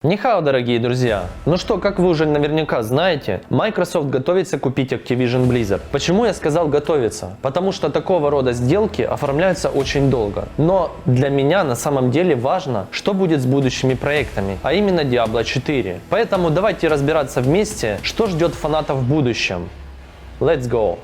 Нихао, дорогие друзья! Ну что, как вы уже наверняка знаете, Microsoft готовится купить Activision Blizzard. Почему я сказал готовится? Потому что такого рода сделки оформляются очень долго. Но для меня на самом деле важно, что будет с будущими проектами, а именно Diablo 4. Поэтому давайте разбираться вместе, что ждет фанатов в будущем. Let's go!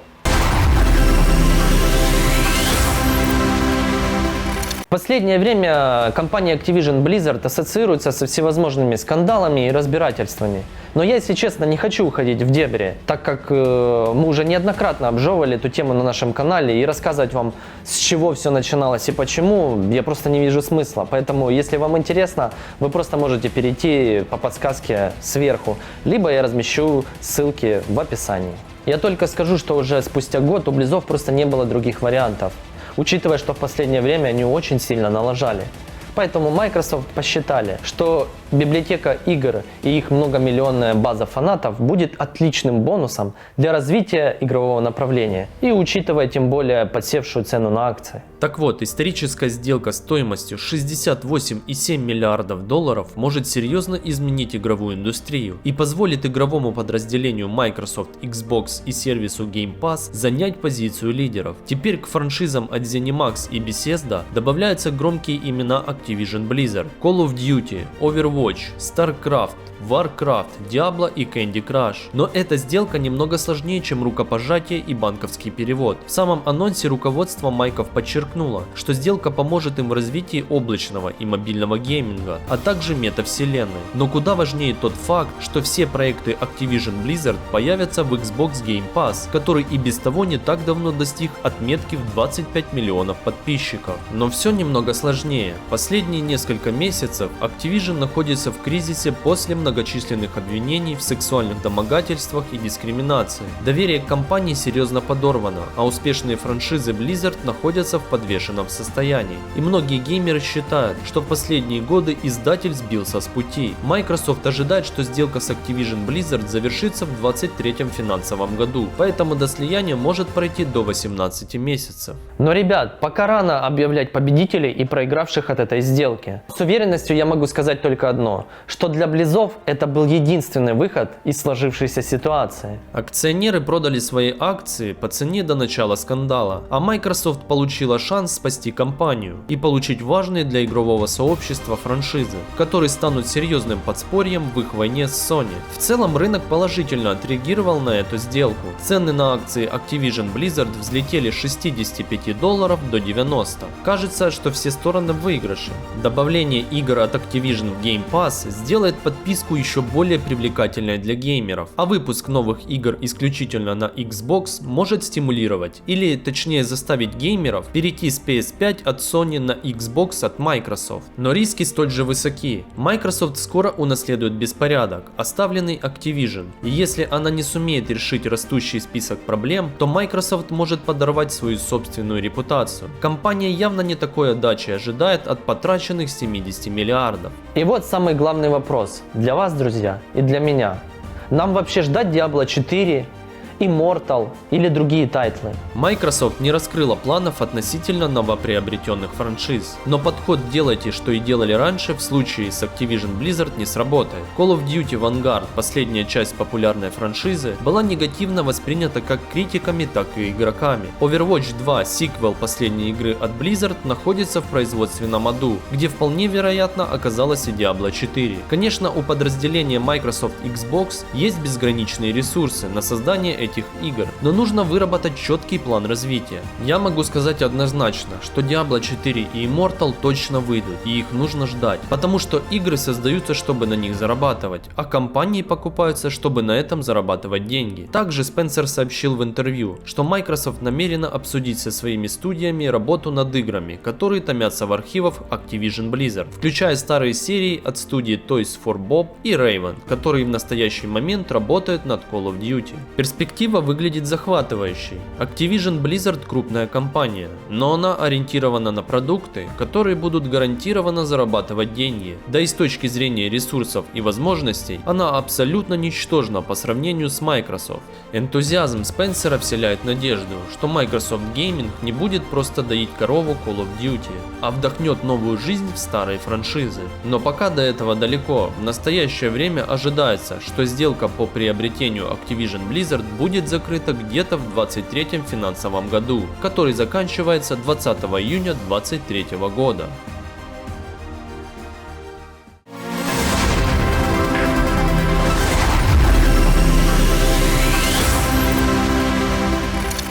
В последнее время компания Activision Blizzard ассоциируется со всевозможными скандалами и разбирательствами. Но я, если честно, не хочу уходить в дебри, так как мы уже неоднократно обжевывали эту тему на нашем канале, и рассказывать вам, с чего все начиналось и почему, я просто не вижу смысла. Поэтому, если вам интересно, вы просто можете перейти по подсказке сверху, либо я размещу ссылки в описании. Я только скажу, что уже спустя год у Близов просто не было других вариантов, учитывая, что в последнее время они очень сильно налажали. Поэтому Microsoft посчитали, что библиотека игр и их многомиллионная база фанатов будет отличным бонусом для развития игрового направления и учитывая тем более подсевшую цену на акции. Так вот, историческая сделка стоимостью 68,7 миллиардов долларов может серьезно изменить игровую индустрию и позволит игровому подразделению Microsoft, Xbox и сервису Game Pass занять позицию лидеров. Теперь к франшизам от ZeniMax и Bethesda добавляются громкие имена Activision Blizzard, Call of Duty, Overwatch, StarCraft, Warcraft, Diablo и Candy Crush. Но эта сделка немного сложнее, чем рукопожатие и банковский перевод. В самом анонсе руководство Майков подчеркнуло, что сделка поможет им в развитии облачного и мобильного гейминга, а также метавселенной. Но куда важнее тот факт, что все проекты Activision Blizzard появятся в Xbox Game Pass, который и без того не так давно достиг отметки в 25 миллионов подписчиков. Но все немного сложнее. Последние несколько месяцев Activision находится в кризисе после многочисленных обвинений в сексуальных домогательствах и дискриминации. Доверие к компании серьезно подорвано, а успешные франшизы Blizzard находятся в подвешенном состоянии. И многие геймеры считают, что в последние годы издатель сбился с пути. Microsoft ожидает, что сделка с Activision Blizzard завершится в 2023 финансовом году, поэтому до слияния может пройти до 18 месяцев. Но, ребят, пока рано объявлять победителей и проигравших от этой сделки. С уверенностью я могу сказать только одно, что для Близов это был единственный выход из сложившейся ситуации. Акционеры продали свои акции по цене до начала скандала, а Microsoft получила шанс спасти компанию и получить важные для игрового сообщества франшизы, которые станут серьезным подспорьем в их войне с Sony. В целом рынок положительно отреагировал на эту сделку. Цены на акции Activision Blizzard взлетели с 65 долларов до 90. Кажется, что все стороны в выигрыше. Добавление игр от Activision в Game Pass сделает подписку еще более привлекательной для геймеров, а выпуск новых игр исключительно на Xbox может стимулировать, или точнее заставить геймеров перейти с PS5 от Sony на Xbox от Microsoft. Но риски столь же высоки. Microsoft скоро унаследует беспорядок, оставленный Activision, и если она не сумеет решить растущий список проблем, то Microsoft может подорвать свою собственную репутацию. Компания явно не такой отдачи ожидает от потраченных 70 миллиардов. И вот самый главный вопрос для вас, друзья, и для меня. Нам вообще ждать Diablo 4, Immortal или другие тайтлы? Microsoft не раскрыла планов относительно новоприобретенных франшиз, но подход «делайте, что и делали раньше» в случае с Activision Blizzard не сработает. Call of Duty Vanguard, последняя часть популярной франшизы, была негативно воспринята как критиками, так и игроками. Overwatch 2, сиквел последней игры от Blizzard, находится в производственном аду, где вполне вероятно оказалась и Diablo 4. Конечно, у подразделения Microsoft Xbox есть безграничные ресурсы на создание этих игр, но нужно выработать четкий план развития. Я могу сказать однозначно, что Diablo 4 и Immortal точно выйдут, и их нужно ждать, потому что игры создаются, чтобы на них зарабатывать, а компании покупаются, чтобы на этом зарабатывать деньги. Также Спенсер сообщил в интервью, что Microsoft намерена обсудить со своими студиями работу над играми, которые томятся в архивах Activision Blizzard, включая старые серии от студии Toys for Bob и Raven, которые в настоящий момент работают над Call of Duty. Перспектива Перспектива выглядит захватывающей. Activision Blizzard крупная компания, но она ориентирована на продукты, которые будут гарантированно зарабатывать деньги. Да и с точки зрения ресурсов и возможностей, она абсолютно ничтожна по сравнению с Microsoft. Энтузиазм Спенсера вселяет надежду, что Microsoft Gaming не будет просто доить корову Call of Duty, а вдохнет новую жизнь в старые франшизы. Но пока до этого далеко, в настоящее время ожидается, что сделка по приобретению Activision Blizzard будет закрыта где-то в 2023 финансовом году, который заканчивается 20 июня 2023 года.